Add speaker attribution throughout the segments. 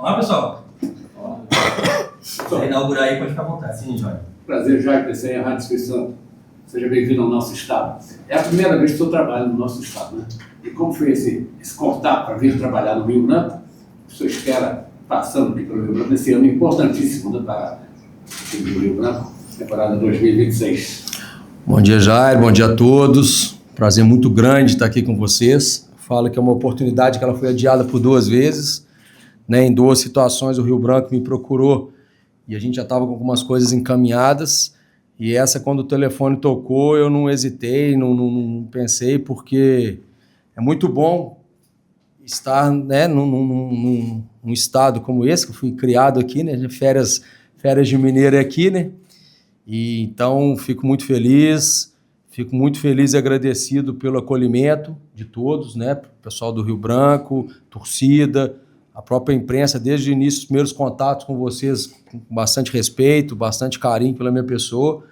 Speaker 1: Olá, pessoal. Para inaugurar aí, pode ficar à vontade. Sim, Jorge.
Speaker 2: Prazer, Jorge, PC em Rádio Espírito Santo. Seja bem-vindo ao nosso estado. É a primeira vez que eu trabalho no nosso estado, né? E como foi esse contato para vir trabalhar no Rio Branco, o senhor espera, passando aqui pelo Rio Branco, esse ano importantíssimo para o Rio Branco, temporada 2026.
Speaker 3: Bom dia, Jair. Bom dia a todos. Prazer muito grande estar aqui com vocês. Falo que é uma oportunidade que ela foi adiada por 2 vezes. Né? Em 2 situações o Rio Branco me procurou e a gente já estava com algumas coisas encaminhadas. E essa, quando o telefone tocou, eu não hesitei, não pensei, porque é muito bom estar, né, num estado como esse, que eu fui criado aqui, né? Férias de mineiro aqui, né? E então fico muito feliz e agradecido pelo acolhimento de todos, né? Pessoal do Rio Branco, torcida, a própria imprensa, desde o início, os primeiros contatos com vocês, com bastante respeito, bastante carinho pela minha pessoa.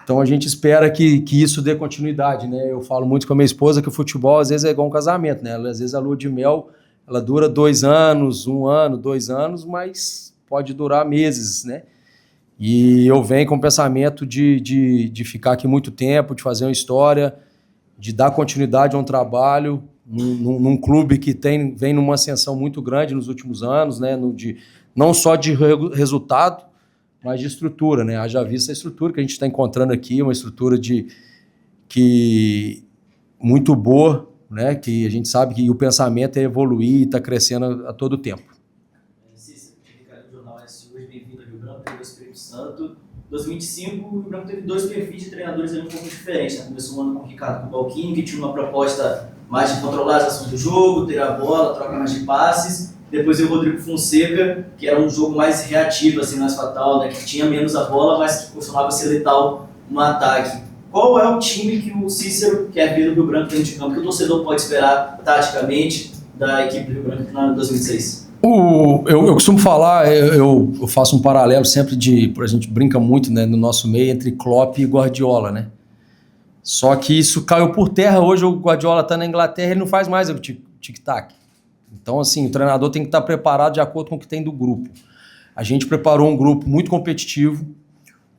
Speaker 3: Então a gente espera que isso dê continuidade, né? Eu falo muito com a minha esposa que o futebol às vezes é igual um casamento, né? Às vezes a lua de mel, ela dura 2 anos, 1 ano, 2 anos, mas pode durar meses, né? E eu venho com o pensamento de ficar aqui muito tempo, de fazer uma história, de dar continuidade a um trabalho num clube que vem numa ascensão muito grande nos últimos anos, né? Não só de resultado, mas de estrutura, né? Haja vista a estrutura que a gente está encontrando aqui, uma estrutura muito boa, né? Que a gente sabe que o pensamento é evoluir e está crescendo a todo tempo.
Speaker 1: Cícero, Ricardo, Jornal S. Hoje, bem-vindo ao Rio Branco, teve o Espírito Santo. Em 2025, o Rio Branco teve 2 perfis de treinadores ali um pouco diferentes, né? Começou o ano com o Ricardo Cubalquini, que tinha uma proposta mais de controlar as ações do jogo, ter a bola, troca mais de passes. Depois veio o Rodrigo Fonseca, que era um jogo mais reativo, assim, mais fatal, né? Que tinha menos a bola, mas que costumava ser letal no ataque. Qual é o time que o Cícero quer ver no Rio Branco dentro de campo? Que o torcedor pode esperar, taticamente, da equipe do Rio Branco no ano de 2006?
Speaker 3: Eu costumo falar, eu faço um paralelo sempre a gente brinca muito, né, no nosso meio entre Klopp e Guardiola, né? Só que isso caiu por terra. Hoje o Guardiola está na Inglaterra, ele não faz mais o tic-tac. Então, assim, o treinador tem que estar preparado de acordo com o que tem do grupo. A gente preparou um grupo muito competitivo,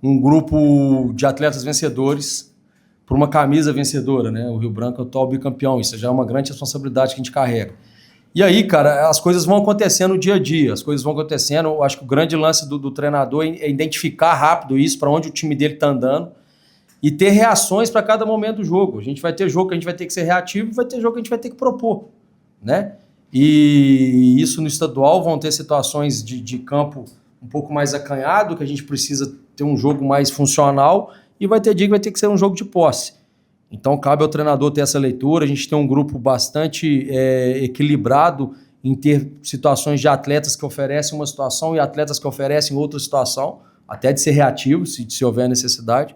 Speaker 3: um grupo de atletas vencedores, por uma camisa vencedora, né? O Rio Branco é o atual bicampeão, isso já é uma grande responsabilidade que a gente carrega. E aí, cara, as coisas vão acontecendo no dia a dia, as coisas vão acontecendo. Eu acho que o grande lance do treinador é identificar rápido isso, para onde o time dele está andando, e ter reações para cada momento do jogo. A gente vai ter jogo que a gente vai ter que ser reativo, vai ter jogo que a gente vai ter que propor, né? E isso no estadual vão ter situações de campo um pouco mais acanhado, que a gente precisa ter um jogo mais funcional, e vai ter dia que vai ter que ser um jogo de posse. Então cabe ao treinador ter essa leitura. A gente tem um grupo bastante equilibrado em ter situações de atletas que oferecem uma situação e atletas que oferecem outra situação, até de ser reativo, se houver necessidade.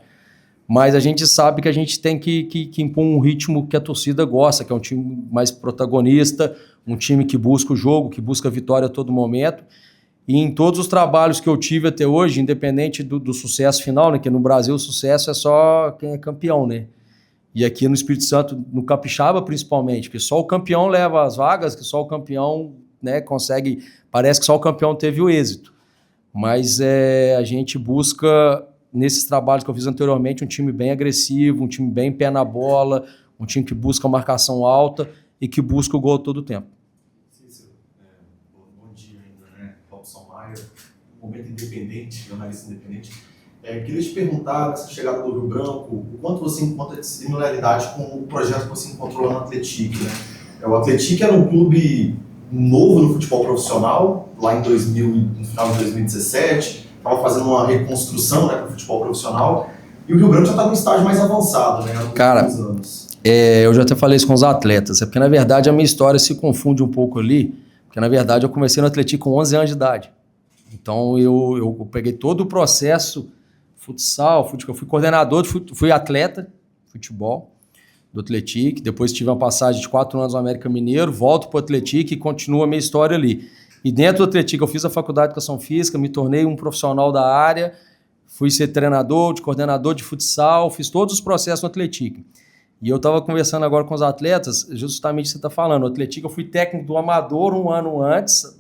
Speaker 3: Mas a gente sabe que a gente tem que impor um ritmo que a torcida gosta, que é um time mais protagonista, um time que busca o jogo, que busca a vitória a todo momento. E em todos os trabalhos que eu tive até hoje, independente do sucesso final, né, que no Brasil o sucesso é só quem é campeão, né? E aqui no Espírito Santo, no Capixaba principalmente, que só o campeão leva as vagas, que só o campeão, né, consegue... Parece que só o campeão teve o êxito. Mas a gente busca... nesses trabalhos que eu fiz anteriormente, um time bem agressivo, um time bem pé na bola, um time que busca marcação alta e que busca o gol todo o tempo.
Speaker 4: Cícero, bom dia ainda, né? Robson Maia, momento independente, jornalista independente. Queria te perguntar, nessa chegada do Rio Branco, o quanto você encontra de similaridade com o projeto que você encontrou lá no Atlético, né? O Atlético era um clube novo no futebol profissional, lá no final de 2017, estava fazendo uma reconstrução, né, para o futebol profissional, e o Rio Branco já está num estágio mais avançado, né?
Speaker 3: Cara, eu já até falei isso com os atletas, porque na verdade a minha história se confunde um pouco ali, porque na verdade eu comecei no Atlético com 11 anos de idade. Então eu peguei todo o processo, futsal, eu fui coordenador, fui atleta de futebol do Atlético, depois tive uma passagem de 4 anos no América Mineiro, volto para o Atlético e continuo a minha história ali. E dentro do Atlético eu fiz a faculdade de Educação Física, me tornei um profissional da área, fui ser treinador, coordenador de futsal, fiz todos os processos no Atlético. E eu estava conversando agora com os atletas, justamente o que você está falando. O Atlético, eu fui técnico do Amador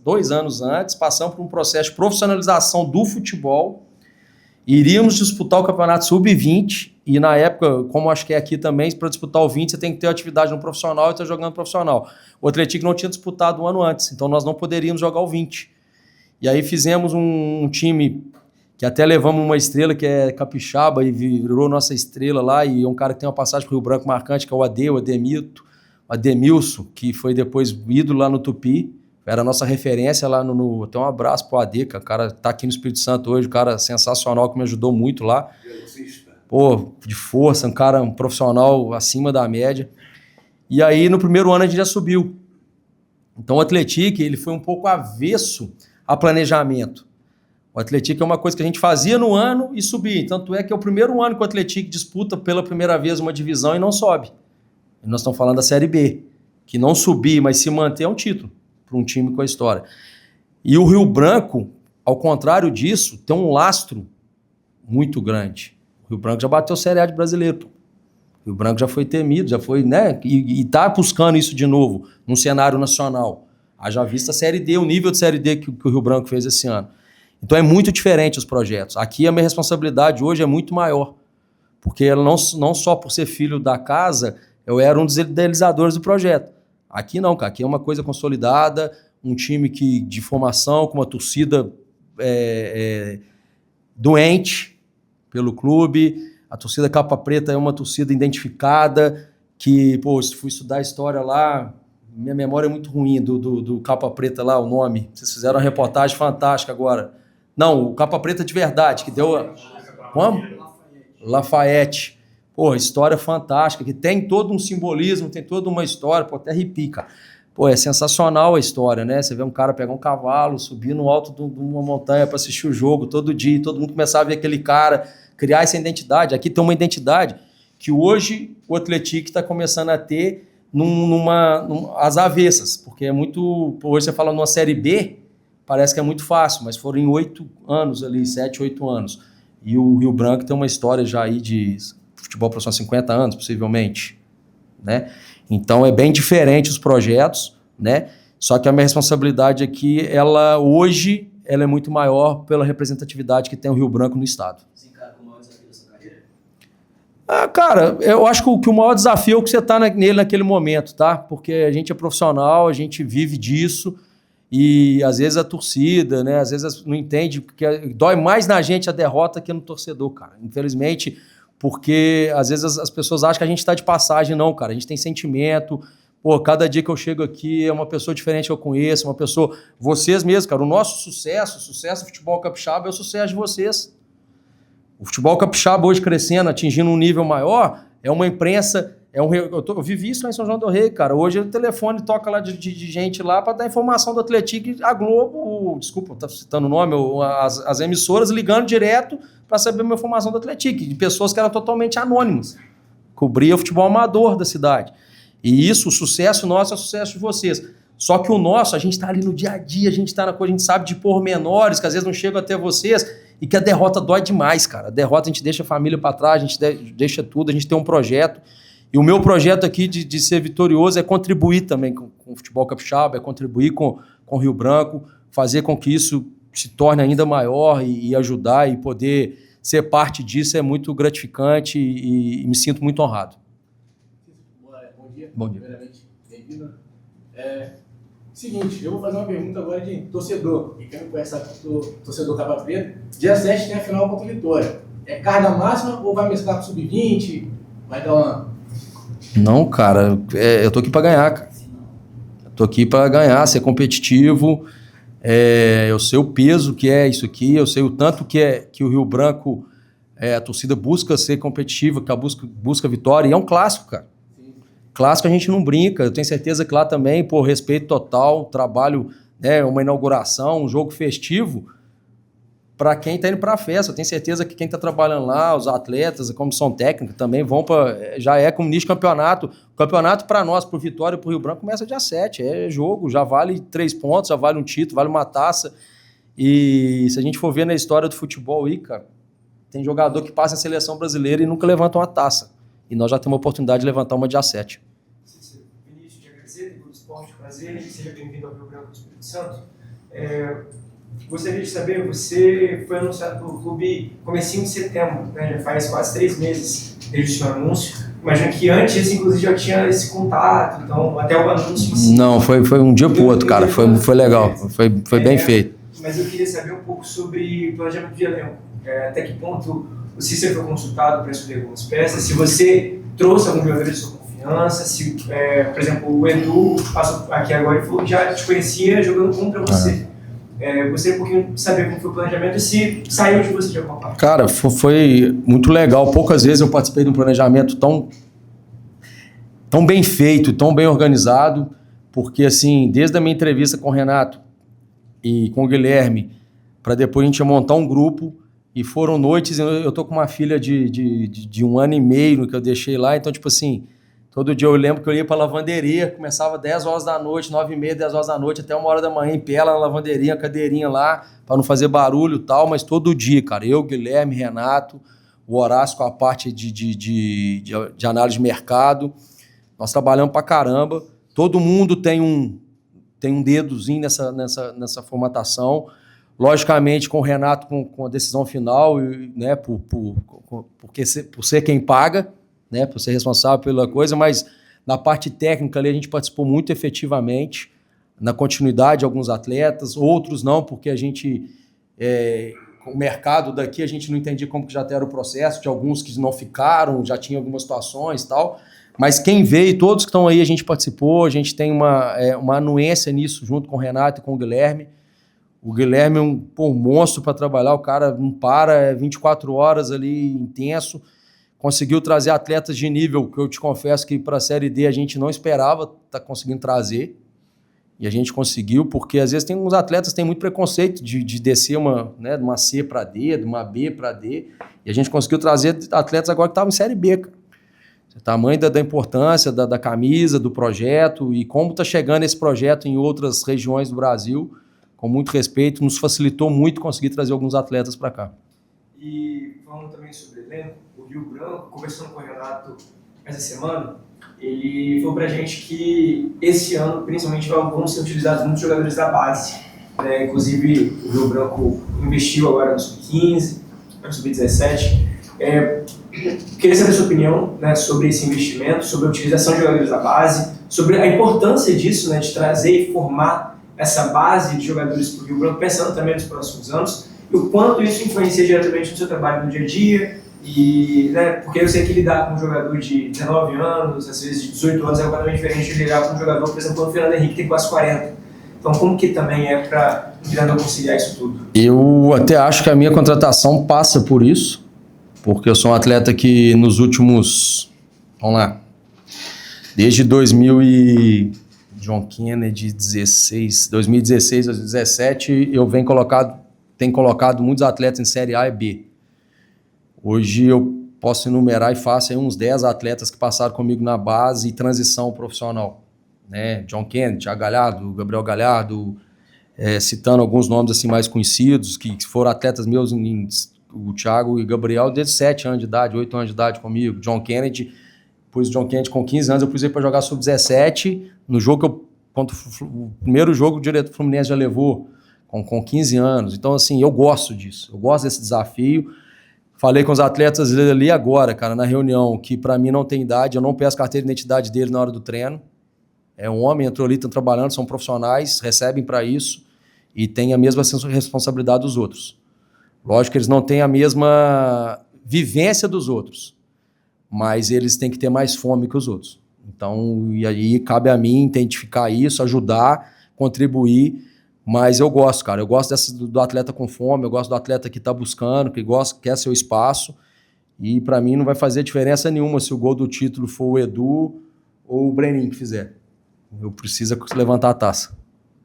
Speaker 3: 2 anos antes, passamos por um processo de profissionalização do futebol. Iríamos disputar o Campeonato Sub-20, e na época, como acho que é aqui também, para disputar o 20, você tem que ter atividade no profissional e estar jogando profissional. O Atlético não tinha disputado um ano antes, então nós não poderíamos jogar o 20. E aí fizemos um time que até levamos uma estrela que é capixaba e virou nossa estrela lá, e é um cara que tem uma passagem para o Rio Branco marcante, que é o Ademilson, que foi depois ídolo lá no Tupi, era a nossa referência lá até um abraço pro AD, cara. O cara tá aqui no Espírito Santo hoje, um cara sensacional que me ajudou muito lá. Pô, de força, um profissional acima da média. E aí, no primeiro ano, a gente já subiu. Então, o Atlético, ele foi um pouco avesso a planejamento. O Atlético é uma coisa que a gente fazia no ano e subia. Tanto é que é o primeiro ano que o Atlético disputa pela primeira vez uma divisão e não sobe. E nós estamos falando da Série B, que não subir, mas se manter é um título para um time com a história. E o Rio Branco, ao contrário disso, tem um lastro muito grande. O Rio Branco já bateu Série A de brasileiro. O Rio Branco já foi temido, já foi, né? E está buscando isso de novo num cenário nacional. Haja vista a Série D, o nível de Série D que o Rio Branco fez esse ano. Então é muito diferente os projetos. Aqui a minha responsabilidade hoje é muito maior, porque ela não só por ser filho da casa, eu era um dos idealizadores do projeto. Aqui não, cara. Aqui é uma coisa consolidada, um time de formação, com uma torcida doente pelo clube. A torcida Capa Preta é uma torcida identificada, que, pô, se fui estudar a história lá, minha memória é muito ruim do Capa Preta lá, o nome. Vocês fizeram uma reportagem fantástica agora. Não, o Capa Preta de verdade, que deu... Como? Lafayette. Pô, história fantástica, que tem todo um simbolismo, tem toda uma história, pô, até arrepia, cara. Pô, é sensacional a história, né? Você vê um cara pegar um cavalo, subir no alto de uma montanha para assistir o jogo todo dia, todo mundo começar a ver aquele cara, criar essa identidade. Aqui tem uma identidade que hoje o Atlético está começando a ter às avessas, porque é muito... Hoje você fala numa Série B, parece que é muito fácil, mas foram em 8 anos ali, 7, 8 anos. E o Rio Branco tem uma história já aí de futebol profissional 50 anos, possivelmente, né? Então é bem diferente os projetos, né? Só que a minha responsabilidade aqui, hoje é muito maior pela representatividade que tem o Rio Branco no estado.
Speaker 1: Você encara como o maior desafio da sua carreira?
Speaker 3: Cara, eu acho que o maior desafio é o que você está nele naquele momento, tá? Porque a gente é profissional, a gente vive disso, e às vezes a torcida, né? Às vezes não entende, porque dói mais na gente a derrota que no torcedor, cara. Infelizmente, porque às vezes as pessoas acham que a gente está de passagem. Não, cara, a gente tem sentimento. Pô, cada dia que eu chego aqui é uma pessoa diferente que eu conheço, uma pessoa... Vocês mesmos, cara, o nosso sucesso, o sucesso do futebol capixaba é o sucesso de vocês. O futebol capixaba hoje crescendo, atingindo um nível maior, é uma imprensa... Eu vivi isso lá em São João do Rei, cara. Hoje o telefone toca lá de gente lá para dar informação do Atlético, e a Globo, desculpa, tá citando o nome, as emissoras ligando direto para saber uma informação do Atlético, de pessoas que eram totalmente anônimas. Cobria o futebol amador da cidade. E isso, o sucesso nosso é o sucesso de vocês. Só que o nosso, a gente está ali no dia a dia, a gente está na coisa, a gente sabe de pormenores que às vezes não chegam até vocês, e que a derrota dói demais, cara. A derrota a gente deixa a família para trás, a gente deixa tudo, a gente tem um projeto. E o meu projeto aqui de ser vitorioso é contribuir também com o futebol capixaba, é contribuir com o Rio Branco, fazer com que isso se torne ainda maior e ajudar e poder ser parte disso é muito gratificante e me sinto muito honrado.
Speaker 5: Bom dia.
Speaker 3: Bom dia.
Speaker 5: Primeiramente, bem-vindo. Seguinte, eu vou fazer uma pergunta agora de torcedor. E quem não conhece o torcedor Capa Preta, dia 7 tem a final contra o Vitória. É carga máxima ou vai mesclar com o sub-20? Vai dar uma...
Speaker 3: Não, cara, eu tô aqui para ganhar, cara. Eu tô aqui para ganhar, ser competitivo. Eu sei o peso que é isso aqui, eu sei o tanto que o Rio Branco, a torcida busca ser competitiva, que busca vitória, e é um clássico, cara. Sim. Clássico a gente não brinca, eu tenho certeza que lá também, por respeito total, trabalho, né, uma inauguração, um jogo festivo, para quem está indo para a festa. Eu tenho certeza que quem está trabalhando lá, os atletas, a comissão técnica também vão para... Já é como nicho campeonato. O campeonato para nós, para o Vitória e para o Rio Branco, começa dia 7. É jogo, já vale 3 pontos, já vale um título, vale uma taça. E se a gente for ver na história do futebol aí, cara, tem jogador que passa a seleção brasileira e nunca levanta uma taça. e nós já temos a oportunidade de levantar uma dia 7.
Speaker 6: Vinícius de Agradecer, do Esporte Prazer, seja bem-vindo ao Rio Branco do Espírito Santo. Gostaria de saber, você foi anunciado pelo clube comecinho de setembro, né? Já faz quase 3 meses desde o seu anúncio. Imagino que antes, inclusive, já tinha esse contato, então até o anúncio em si.
Speaker 3: Não, foi um dia pro outro, cara, foi legal, foi bem feito.
Speaker 6: Mas eu queria saber um pouco sobre o planejamento de elenco. Até que ponto o Cícero foi consultado para escolher algumas peças, se você trouxe algum jogador de sua confiança, se, por exemplo, o Edu passou aqui agora e falou que já te conhecia jogando contra você. Gostaria um pouquinho de saber como foi o planejamento e se saiu de você de alguma parte.
Speaker 3: Cara, foi muito legal. Poucas vezes eu participei de um planejamento tão bem feito, tão bem organizado, porque assim, desde a minha entrevista com o Renato e com o Guilherme, para depois a gente montar um grupo, e foram noites, eu tô com uma filha de 1 ano e meio que eu deixei lá, então tipo assim, todo dia eu lembro que eu ia pra lavanderia, começava 10 horas da noite, 9h30, 10 horas da noite, até 1 hora da manhã, em pé lá na lavanderia, cadeirinha lá, para não fazer barulho e tal, mas todo dia, cara, eu, Guilherme, Renato, o Horácio com a parte de análise de mercado, nós trabalhamos pra caramba, todo mundo tem um dedozinho nessa formatação, logicamente com o Renato com a decisão final, né, por ser quem paga, né, por ser responsável pela coisa, mas na parte técnica ali a gente participou muito efetivamente, na continuidade de alguns atletas, outros não, porque a gente, o mercado daqui a gente não entendia como que já era o processo, de alguns que não ficaram, já tinha algumas situações e tal, mas quem veio, todos que estão aí a gente participou, a gente tem uma anuência nisso junto com o Renato e com o Guilherme. O Guilherme é um monstro para trabalhar, o cara não para, 24 horas ali intenso, conseguiu trazer atletas de nível, que eu te confesso que para a Série D a gente não esperava estar conseguindo trazer, e a gente conseguiu, porque às vezes tem uns atletas que têm muito preconceito de descer de uma C para D, de uma B para D, e a gente conseguiu trazer atletas agora que estavam em Série B, cara. O tamanho da importância da camisa, do projeto, e como está chegando esse projeto em outras regiões do Brasil, com muito respeito, nos facilitou muito conseguir trazer alguns atletas para cá.
Speaker 6: E falando também sobre o elenco, o Rio Branco, conversando com o Renato essa semana, ele falou pra gente que esse ano, principalmente, vão ser utilizados muitos jogadores da base. Né? Inclusive, o Rio Branco investiu agora no Sub-15, no Sub-17. Queria saber a sua opinião, né, sobre esse investimento, sobre a utilização de jogadores da base, sobre a importância disso, né, de trazer e formar essa base de jogadores para o Rio Branco, pensando também nos próximos anos, e o quanto isso influencia diretamente no seu trabalho no dia a dia, e, né, porque eu sei que lidar com um jogador de 19 anos, às vezes de 18 anos, é completamente diferente de lidar com um jogador, por exemplo, o Fernando Henrique tem quase 40. Então, como que também para o treinador conciliar isso tudo? Eu
Speaker 3: até acho que a minha contratação passa por isso, porque eu sou um atleta que nos últimos, desde 2000 e John Kennedy, 2016 a 2017, eu tenho colocado muitos atletas em Série A e B. Hoje eu posso enumerar e faço aí uns 10 atletas que passaram comigo na base e transição profissional. Né? John Kennedy, Thiago Galhardo, Gabriel Galhardo, citando alguns nomes assim mais conhecidos, que foram atletas meus, o Thiago e o Gabriel, desde 7 anos de idade, 8 anos de idade comigo. John Kennedy, pus o John Kennedy com 15 anos, eu pus ele para jogar sub-17, no jogo o primeiro jogo o diretor do Fluminense já levou, com 15 anos. Então, assim, eu gosto disso, eu gosto desse desafio. Falei com os atletas ali agora, cara, na reunião, que para mim não tem idade, eu não peço carteira de identidade deles na hora do treino. É um homem, entrou ali, estão trabalhando, são profissionais, recebem para isso e têm a mesma responsabilidade dos outros. Lógico que eles não têm a mesma vivência dos outros, mas eles têm que ter mais fome que os outros. Então, e aí cabe a mim identificar isso, ajudar, contribuir, mas eu gosto, cara, eu gosto do atleta com fome, eu gosto do atleta que está buscando, que quer seu espaço, e para mim não vai fazer diferença nenhuma se o gol do título for o Edu ou o Breninho que fizer. Eu preciso levantar a taça.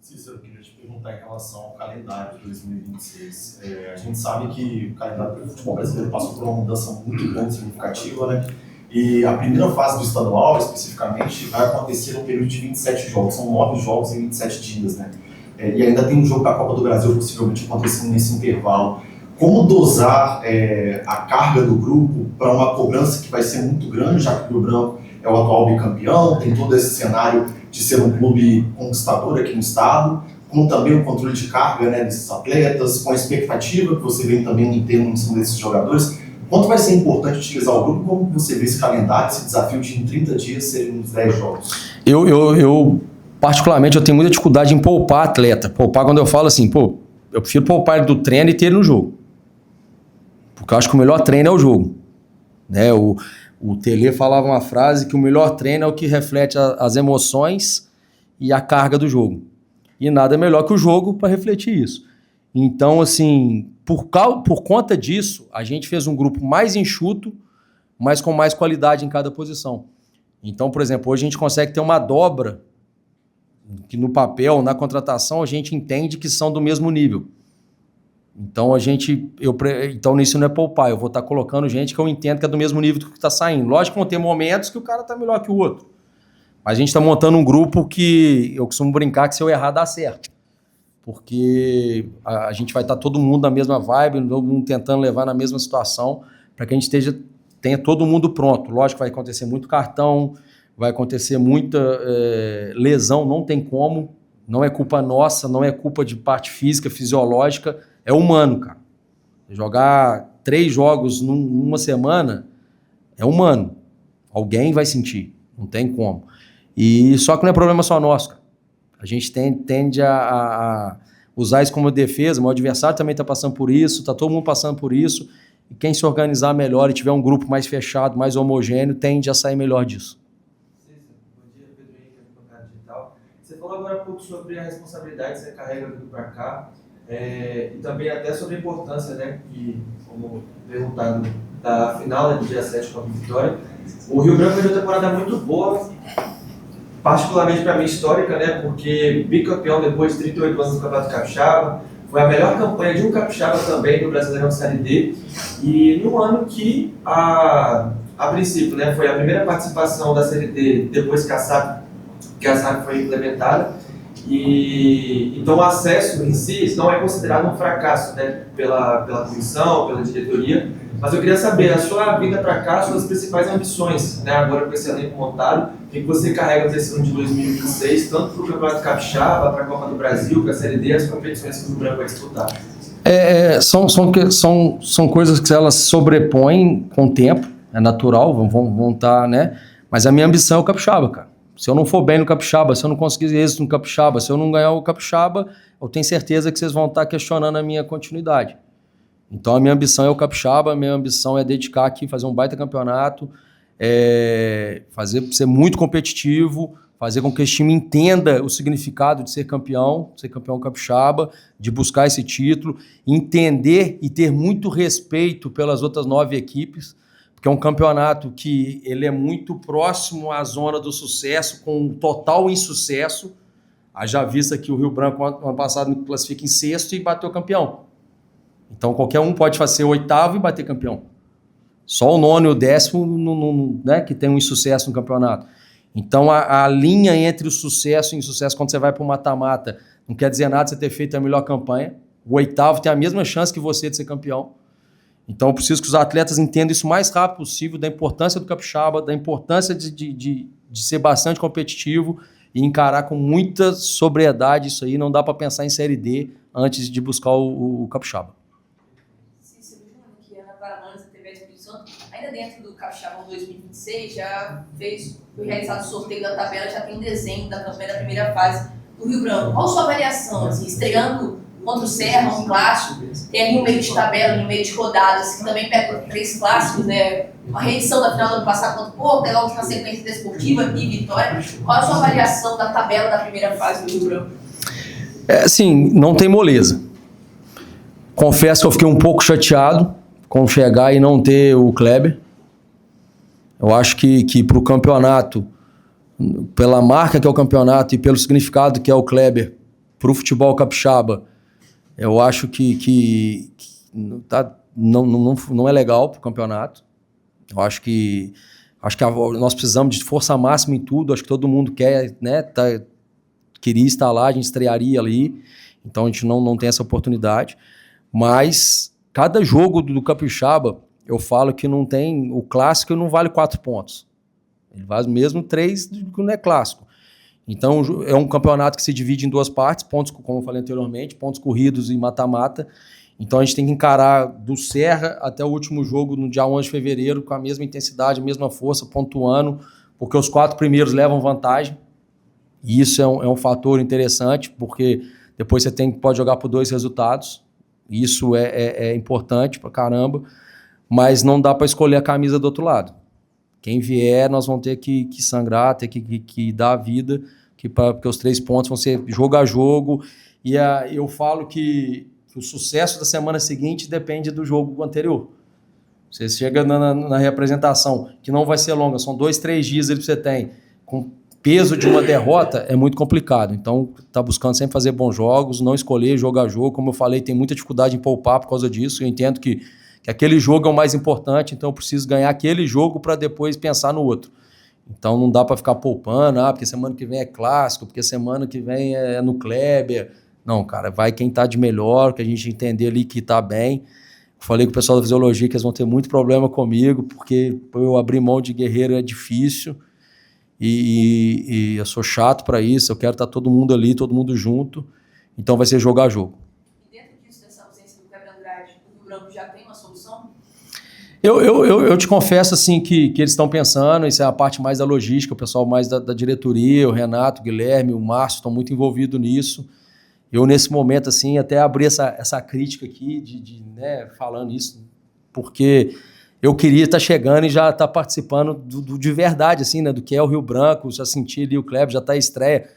Speaker 4: Cícero, eu queria te perguntar em relação ao calendário de 2026. A gente sabe que o calendário do futebol brasileiro passou por uma mudança muito grande, significativa, né? E a primeira fase do estadual, especificamente, vai acontecer no período de 27 jogos. São 9 jogos em 27 dias, né? E ainda tem um jogo da Copa do Brasil, possivelmente acontecendo nesse intervalo. como dosar a carga do grupo para uma cobrança que vai ser muito grande, já que o Rio Branco é o atual bicampeão, tem todo esse cenário de ser um clube conquistador aqui no estado, com também o controle de carga, né, desses atletas, com a expectativa que você vê também em termos desses jogadores. Quanto vai ser importante utilizar o grupo? Como você vê esse calendário, esse desafio de em 30 dias serem uns 10 jogos?
Speaker 3: Eu particularmente, eu tenho muita dificuldade em poupar atleta. Poupar quando eu falo assim, eu prefiro poupar ele do treino e ter ele no jogo. Porque eu acho que o melhor treino é o jogo. Né? O Tele falava uma frase que o melhor treino é o que reflete as emoções e a carga do jogo. E nada é melhor que o jogo para refletir isso. Então, assim, por conta disso, a gente fez um grupo mais enxuto, mas com mais qualidade em cada posição. Então, por exemplo, hoje a gente consegue ter uma dobra que no papel, na contratação, a gente entende que são do mesmo nível. Então, então nisso não é poupar, eu vou estar colocando gente que eu entendo que é do mesmo nível do que está saindo. Lógico que vão ter momentos que o cara está melhor que o outro. Mas a gente está montando um grupo que eu costumo brincar que se eu errar dá certo. Porque a gente vai estar todo mundo na mesma vibe, todo mundo tentando levar na mesma situação, para que a gente tenha todo mundo pronto. Lógico que vai acontecer muito cartão, vai acontecer muita lesão, não tem como, não é culpa nossa, não é culpa de parte física, fisiológica, é humano, cara. Jogar 3 jogos numa semana é humano. Alguém vai sentir, não tem como. E só que não é problema só nosso, cara. A gente tende a usar isso como defesa, mas o adversário também está passando por isso, está todo mundo passando por isso, e quem se organizar melhor e tiver um grupo mais fechado, mais homogêneo, tende a sair melhor disso.
Speaker 6: Bom dia, Pedro Henrique, advogado digital. Você falou agora há pouco sobre a responsabilidade que você carrega vindo para cá, e também até sobre a importância, né, que, como perguntado, da final do dia 7 com a Vitória. O Rio Branco fez uma temporada muito boa, particularmente para mim histórica, né, porque bicampeão depois de 38 anos do Campeonato Capixaba, foi a melhor campanha de um capixaba também do Brasileirão de Série D, e num ano que, a princípio, né, foi a primeira participação da Série D depois que a SAF foi implementada, e então o acesso em si não é considerado um fracasso, né, pela comissão, pela diretoria, mas eu queria saber, a sua vinda para cá, suas principais ambições, né, agora com esse elenco montado, o que você carrega desse ano de 2026, tanto para o Campeonato Capixaba, para a Copa do Brasil, para a Série D, as competições que o Branco vai disputar?
Speaker 3: São coisas que elas sobrepõem com o tempo, é natural, vão estar, né? Mas a minha ambição é o Capixaba, cara. Se eu não for bem no Capixaba, se eu não conseguir êxito no Capixaba, se eu não ganhar o Capixaba, eu tenho certeza que vocês vão estar questionando a minha continuidade. Então a minha ambição é o Capixaba, a minha ambição é dedicar aqui, fazer um baita campeonato, ser muito competitivo, fazer com que esse time entenda o significado de ser campeão capixaba, de buscar esse título, entender e ter muito respeito pelas outras 9 equipes, porque é um campeonato que ele é muito próximo à zona do sucesso, com um total insucesso. Haja vista que o Rio Branco, ano passado, classifica em 6º e bateu campeão. Então, qualquer um pode fazer 8º e bater campeão. Só o 9º e o 10º, né, que tem um insucesso no campeonato. Então, a linha entre o sucesso e o insucesso, quando você vai para o mata-mata, não quer dizer nada você ter feito a melhor campanha. O 8º tem a mesma chance que você de ser campeão. Então, eu preciso que os atletas entendam isso o mais rápido possível, da importância do capixaba, da importância de ser bastante competitivo e encarar com muita sobriedade isso aí. Não dá para pensar em Série D antes de buscar o capixaba.
Speaker 7: Cícero Júnior, que é na Varandas, da TV Espírito Santo, ainda dentro do Capixaba 2026, já foi realizado o sorteio da tabela, já tem um desenho da campanha da primeira fase do Rio Branco. Qual a sua avaliação, assim, estreando contra o Serra, um clássico, tem ali um meio de tabela, um meio de rodadas, que também pega 3 clássicos, né? Uma reedição da final do ano passado contra o Porto, é logo na sequência desportiva e Vitória. Qual a sua avaliação da tabela da primeira fase do Rio Branco?
Speaker 3: Assim, não tem moleza. Confesso que eu fiquei um pouco chateado com chegar e não ter o Kleber. Eu acho que para o campeonato, pela marca que é o campeonato e pelo significado que é o Kleber para o futebol capixaba, eu acho que não é legal para o campeonato. Eu acho que nós precisamos de força máxima em tudo. Acho que todo mundo quer, né? Queria estar lá, a gente estrearia ali. Então a gente não tem essa oportunidade. Mas cada jogo do Capixaba, eu falo que não tem, o clássico não vale 4 pontos. Ele vale mesmo 3 que não é clássico. Então, é um campeonato que se divide em 2 partes, pontos, como eu falei anteriormente, pontos corridos e mata-mata. Então, a gente tem que encarar do Serra até o último jogo, no dia 11 de fevereiro, com a mesma intensidade, a mesma força, pontuando, porque os 4 primeiros levam vantagem. E isso é um fator interessante, porque depois você pode jogar por 2 resultados. Isso é importante pra caramba, mas não dá para escolher a camisa do outro lado. Quem vier, nós vamos ter que sangrar, ter que dar a vida, porque os 3 pontos vão ser jogo a jogo. E eu falo que o sucesso da semana seguinte depende do jogo anterior. Você chega na representação, que não vai ser longa, são 2, 3 dias que você tem, com peso de uma derrota, é muito complicado. Então, tá buscando sempre fazer bons jogos, não escolher jogo a jogo. Como eu falei, tem muita dificuldade em poupar por causa disso. Eu entendo que aquele jogo é o mais importante, então eu preciso ganhar aquele jogo para depois pensar no outro. Então, não dá para ficar poupando, porque semana que vem é clássico, porque semana que vem é no Kleber. Não, cara, vai quem tá de melhor, que a gente entender ali que tá bem. Falei com o pessoal da fisiologia que eles vão ter muito problema comigo, porque eu abrir mão de guerreiro é difícil. E eu sou chato para isso, eu quero estar todo mundo ali, todo mundo junto, então vai ser jogo a jogo.
Speaker 7: E dentro disso, dessa ausência do Kleber Andrade, o Rio Branco já tem uma solução?
Speaker 3: Eu te confesso assim que eles estão pensando, isso é a parte mais da logística, o pessoal mais da diretoria, o Renato, o Guilherme, o Márcio estão muito envolvidos nisso. Eu nesse momento assim até abri essa crítica aqui né, falando isso, porque eu queria estar chegando e já estar participando de verdade, assim, né? Do que é o Rio Branco, já senti ali o Kleber, já está a estreia.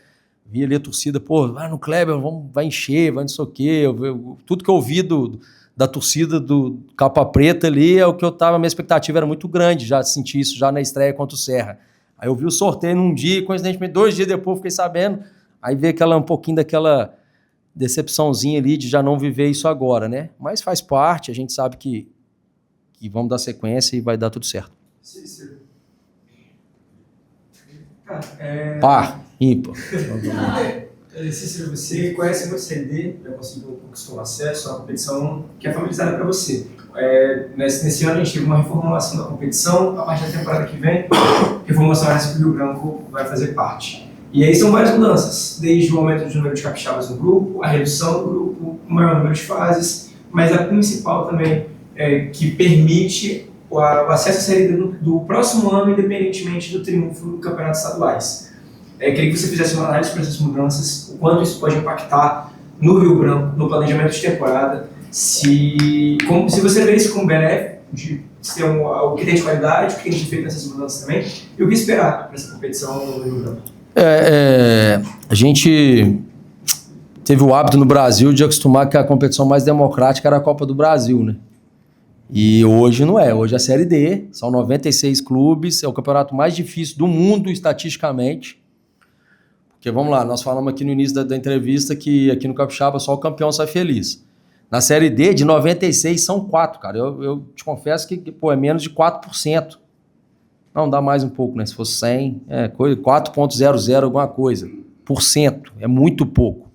Speaker 3: Vi ali a torcida, vai no Kleber, vai encher, vai não sei o quê. Tudo que eu vi da torcida do Capa Preta ali é o que eu estava, minha expectativa era muito grande, já senti isso já na estreia contra o Serra. Aí eu vi o sorteio num dia, coincidentemente 2 dias depois fiquei sabendo, aí veio um pouquinho daquela decepçãozinha ali de já não viver isso agora, né? Mas faz parte, a gente sabe que vamos dar sequência e vai dar tudo certo.
Speaker 6: Cícero.
Speaker 3: Par, ímpar.
Speaker 6: Cícero, você conhece muito o CLD, já conseguiu conquistar acesso a uma competição que é familiarizada para você. Nesse ano a gente teve uma reformulação da competição, a partir da temporada que vem, reformulação essa que o Rio Branco vai fazer parte. E aí são várias mudanças, desde o aumento do número de capixabas no grupo, a redução do grupo, o maior número de fases, mas a principal também que permite o acesso à Série D do próximo ano, independentemente do triunfo do campeonato estaduais. Queria que você fizesse uma análise para essas mudanças, o quanto isso pode impactar no Rio Branco, no planejamento de temporada, se você vê isso como benéfico, de ser o que tem de qualidade, o que tem de feito nessas mudanças também, e o que esperar para essa competição no Rio Branco.
Speaker 3: A gente teve o hábito no Brasil de acostumar que a competição mais democrática era a Copa do Brasil, né? E hoje não é, hoje é a Série D, são 96 clubes, é o campeonato mais difícil do mundo estatisticamente, porque vamos lá, nós falamos aqui no início da entrevista que aqui no Capixaba só o campeão sai feliz. Na Série D, de 96 são 4, cara, eu te confesso que é menos de 4%. Não, dá mais um pouco, né, se fosse 100, 4,00 alguma coisa, por cento, é muito pouco pra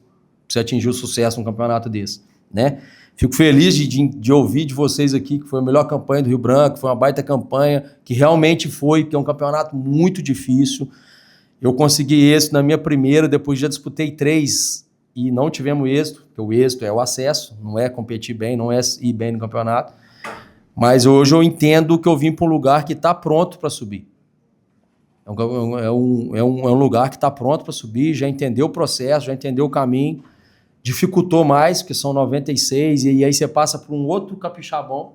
Speaker 3: você atingir o sucesso num campeonato desse, né? Fico feliz de ouvir de vocês aqui que foi a melhor campanha do Rio Branco, foi uma baita campanha, que realmente foi, que é um campeonato muito difícil. Eu consegui êxito na minha primeira, depois já disputei 3 e não tivemos êxito, porque o êxito é o acesso, não é competir bem, não é ir bem no campeonato. Mas hoje eu entendo que eu vim para um lugar que está pronto para subir. É um lugar que está pronto para subir, já entendeu o processo, já entendeu o caminho. Dificultou mais, porque são 96, e aí você passa por um outro capixabão,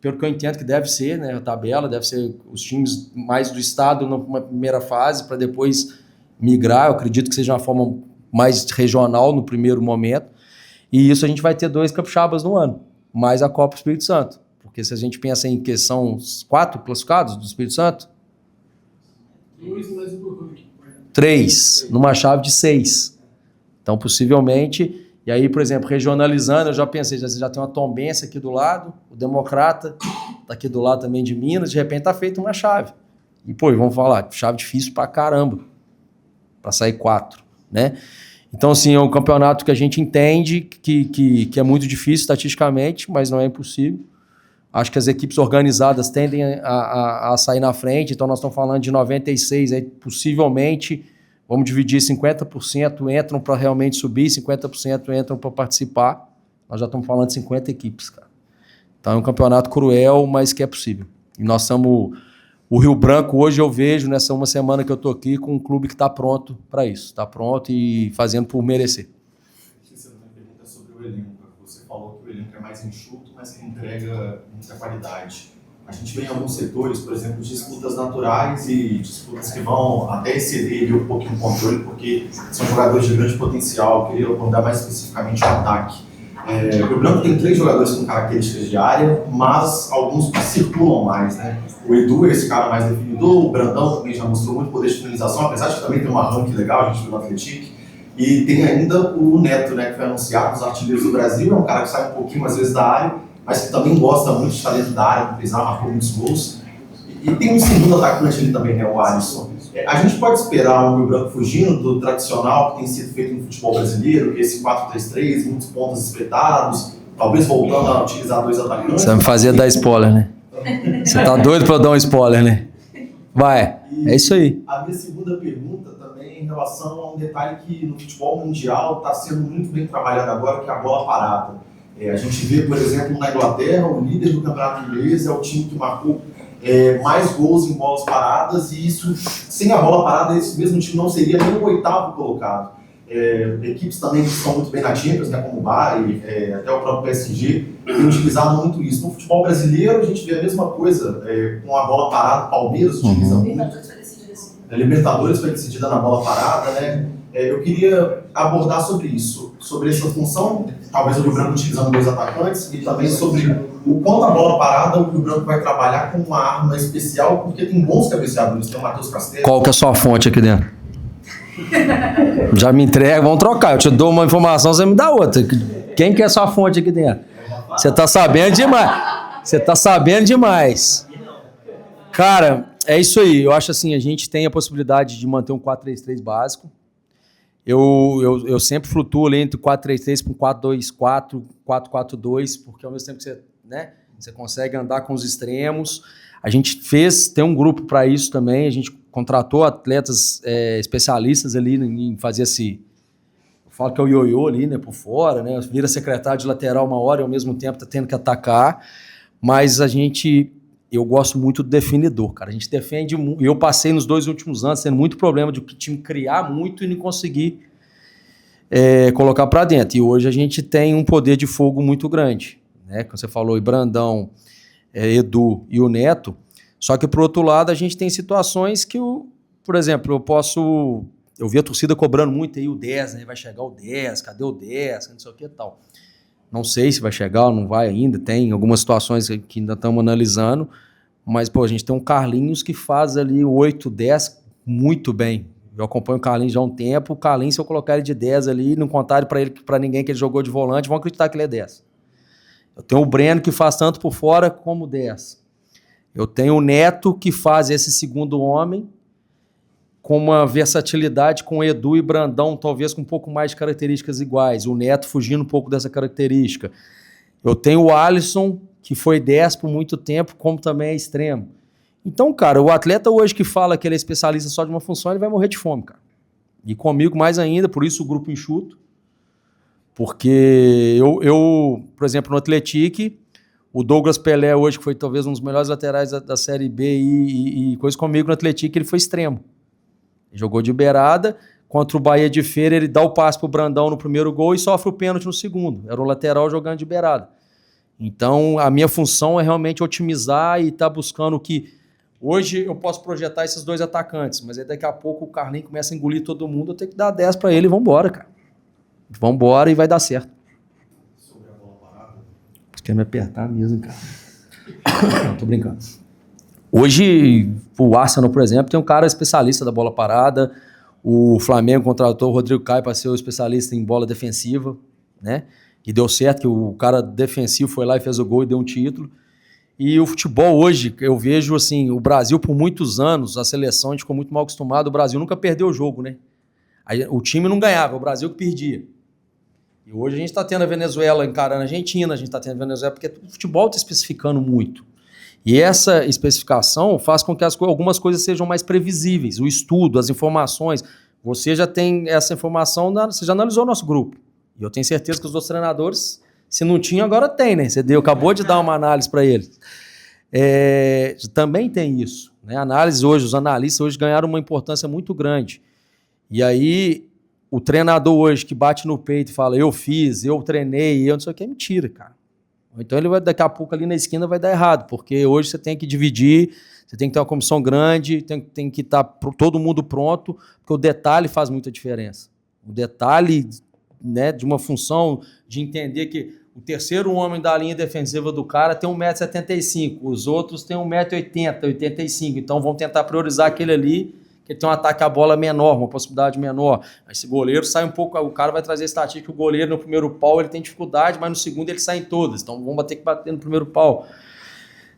Speaker 3: pelo que eu entendo que deve ser, né, a tabela, deve ser os times mais do estado numa primeira fase, para depois migrar, eu acredito que seja uma forma mais regional no primeiro momento, e isso a gente vai ter 2 capixabas no ano, mais a Copa Espírito Santo, porque se a gente pensa em que são 4 classificados do Espírito Santo, 3, numa chave de 6. Então, possivelmente, e aí, por exemplo, regionalizando, eu já pensei, já tem uma Tombense aqui do lado, o Democrata está aqui do lado também de Minas, de repente está feita uma chave. E, vamos falar, chave difícil pra caramba, para sair 4, né? Então, assim, é um campeonato que a gente entende que é muito difícil estatisticamente, mas não é impossível. Acho que as equipes organizadas tendem a sair na frente, então nós estamos falando de 96, aí possivelmente, vamos dividir 50% entram para realmente subir, 50% entram para participar. Nós já estamos falando de 50 equipes, cara. Então é um campeonato cruel, mas que é possível. E nós estamos... O Rio Branco, hoje eu vejo, nessa uma semana que eu estou aqui, com um clube que está pronto para isso. Está pronto e fazendo por merecer.
Speaker 4: Você também pergunta sobre o elenco. Você falou que o elenco é mais enxuto, mas que entrega muita qualidade. A gente vê em alguns setores, por exemplo, disputas naturais e disputas que vão até exceder um pouquinho o controle, porque são jogadores de grande potencial. Eu queria abordar mais especificamente o ataque. O Rio Branco tem 3 jogadores com características de área, mas alguns que circulam mais, né? O Edu é esse cara mais definidor, o Brandão também já mostrou muito poder de finalização, apesar de que também tem um arranque legal, a gente viu no Atlético. E tem ainda o Neto, né, que foi anunciado nos artilheiros do Brasil, é um cara que sai um pouquinho às vezes da área, mas que também gosta muito de talento da área, porque marcou muitos gols. E tem um segundo atacante ali também, né, o Alisson. A gente pode esperar um Rio Branco fugindo do tradicional que tem sido feito no futebol brasileiro, que é esse 4-3-3, muitos pontos espetados, talvez voltando a utilizar 2 atacantes.
Speaker 3: Você vai me fazer dar spoiler, né? Você tá doido para eu dar um spoiler, né? Vai, é isso aí.
Speaker 4: A minha segunda pergunta também em relação a um detalhe que no futebol mundial está sendo muito bem trabalhado agora, que é a bola parada. A gente vê, por exemplo, na Inglaterra, o líder do campeonato inglês é o time que marcou mais gols em bolas paradas, e isso, sem a bola parada, esse mesmo time não seria nem o 8º colocado. Equipes também que estão muito bem na Champions, né, como o Bayern, até o próprio PSG, têm utilizado muito isso. No futebol brasileiro, a gente vê a mesma coisa, com a bola parada, Palmeiras utiliza muito.
Speaker 7: Libertadores foi decidida assim.
Speaker 4: Libertadores foi decidida na bola parada, né? Eu queria abordar sobre isso, sobre essa função, talvez o Rio Branco utilizando 2 atacantes, e também sobre o quanto a bola parada o Rio Branco vai trabalhar com uma arma especial, porque tem bons cabeceadores, tem o Matheus Castelo.
Speaker 3: Qual que é a sua fonte aqui dentro? Já me entrega, vamos trocar. Eu te dou uma informação, você me dá outra. Quem que é a sua fonte aqui dentro? Você tá sabendo demais. Você tá sabendo demais. Cara, é isso aí. Eu acho assim, a gente tem a possibilidade de manter um 4-3-3 básico. Eu sempre flutuo ali entre 4-3-3 com 4-2-4, 4-4-2, porque ao mesmo tempo que você, né, você consegue andar com os extremos. A gente tem um grupo para isso também, a gente contratou atletas especialistas ali em fazer esse... Eu falo que é o ioiô ali, né, por fora, né, vira secretário de lateral uma hora e ao mesmo tempo tá tendo que atacar, mas eu gosto muito do definidor, cara. A gente defende muito. Eu passei nos 2 últimos anos tendo muito problema de o time criar muito e não conseguir colocar para dentro. E hoje a gente tem um poder de fogo muito grande, né? Como você falou, e Brandão, Edu e o Neto. Só que, por outro lado, a gente tem situações que, por exemplo, eu vi a torcida cobrando muito aí o 10, né? Vai chegar o 10, cadê o 10, não sei o que e tal. Não sei se vai chegar ou não vai ainda, tem algumas situações que ainda estamos analisando, mas, pô, a gente tem um Carlinhos que faz ali o 8, 10 muito bem. Eu acompanho o Carlinhos já há um tempo, o Carlinhos, se eu colocar ele de 10 ali, não contar para ninguém que ele jogou de volante, vão acreditar que ele é 10. Eu tenho o Breno que faz tanto por fora como 10. Eu tenho o Neto que faz esse segundo homem, com uma versatilidade com Edu e Brandão, talvez com um pouco mais de características iguais. O Neto fugindo um pouco dessa característica. Eu tenho o Alisson, que foi 10 por muito tempo, como também é extremo. Então, cara, o atleta hoje que fala que ele é especialista só de uma função, ele vai morrer de fome, cara. E comigo mais ainda, por isso o grupo enxuto. Porque eu por exemplo, no Atlético, o Douglas Pelé hoje, que foi talvez um dos melhores laterais da Série B e coisa comigo no Atlético, ele foi extremo. Jogou de beirada, contra o Bahia de Feira, ele dá o passe pro Brandão no primeiro gol e sofre o pênalti no segundo. Era o lateral jogando de beirada. Então, a minha função é realmente otimizar e estar buscando que... Hoje eu posso projetar esses 2 atacantes, mas aí daqui a pouco o Carlinhos começa a engolir todo mundo, eu tenho que dar 10 para ele e vambora, cara. Vambora e vai dar certo.
Speaker 4: Sobre a bola parada.
Speaker 3: Você quer me apertar mesmo, cara? Não, tô brincando. Hoje, o Arsenal, por exemplo, tem um cara especialista da bola parada. O Flamengo contratou o Rodrigo Caio para ser o especialista em bola defensiva, né? E deu certo que o cara defensivo foi lá e fez o gol e deu um título. E o futebol hoje, eu vejo assim, o Brasil por muitos anos, a seleção, a gente ficou muito mal acostumado, o Brasil nunca perdeu o jogo, né? Aí, o time não ganhava, o Brasil que perdia. E hoje a gente está tendo a Venezuela encarando a Argentina, a gente está tendo a Venezuela, porque o futebol está especificando muito. E essa especificação faz com que algumas coisas sejam mais previsíveis. O estudo, as informações. Você já tem essa informação, você já analisou o nosso grupo. E eu tenho certeza que os outros treinadores, se não tinha, agora tem, né? Acabou de dar uma análise para eles. Também tem isso. Né? Análise hoje, os analistas hoje ganharam uma importância muito grande. E aí, o treinador hoje que bate no peito e fala, eu fiz, eu treinei, eu não sei o que, é mentira, cara. Então ele vai, daqui a pouco ali na esquina vai dar errado, porque hoje você tem que dividir, você tem que ter uma comissão grande, tem que estar todo mundo pronto, porque o detalhe faz muita diferença. O detalhe, né, de uma função de entender que o terceiro homem da linha defensiva do cara tem 1,75 m, os outros têm 1,80 m, 85 m, então vão tentar priorizar aquele ali, que ele tem um ataque à bola menor, uma possibilidade menor. Esse goleiro sai um pouco, o cara vai trazer estatística que o goleiro no primeiro pau ele tem dificuldade, mas no segundo ele sai em todas, então vamos ter que bater no primeiro pau.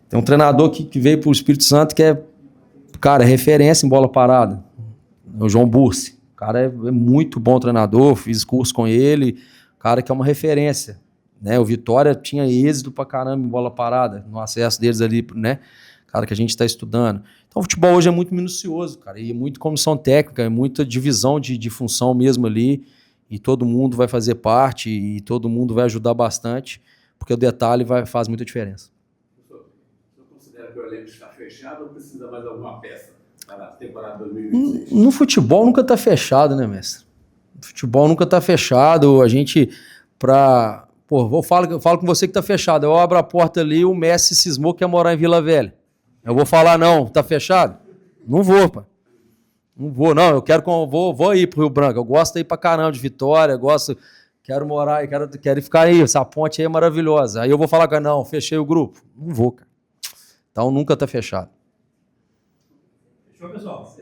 Speaker 3: Tem um treinador que veio para o Espírito Santo que é referência em bola parada, o João Bursi. O cara é muito bom treinador, fiz curso com ele, cara que é uma referência. Né? O Vitória tinha êxito pra caramba em bola parada, no acesso deles ali, né? Cara que a gente está estudando. Então o futebol hoje é muito minucioso, cara, e é muito comissão técnica, é muita divisão de função mesmo ali, e todo mundo vai fazer parte, e todo mundo vai ajudar bastante, porque o detalhe faz muita diferença.
Speaker 2: Professor, o senhor considera que o elenco está fechado ou precisa mais alguma peça para a temporada 2026?
Speaker 3: No futebol nunca está fechado, né, mestre? No futebol nunca está fechado, a gente, eu falo com você que está fechado, eu abro a porta ali, o Messi cismou que ia morar em Vila Velha. Eu vou falar, não, tá fechado? Não vou, pá. Não vou, não. Eu quero vou ir pro Rio Branco. Eu gosto de ir pra caramba de Vitória, quero morar, quero ficar aí. Essa ponte aí é maravilhosa. Aí eu vou falar, não, fechei o grupo. Não vou, cara. Então nunca tá fechado.
Speaker 6: Fechou, pessoal?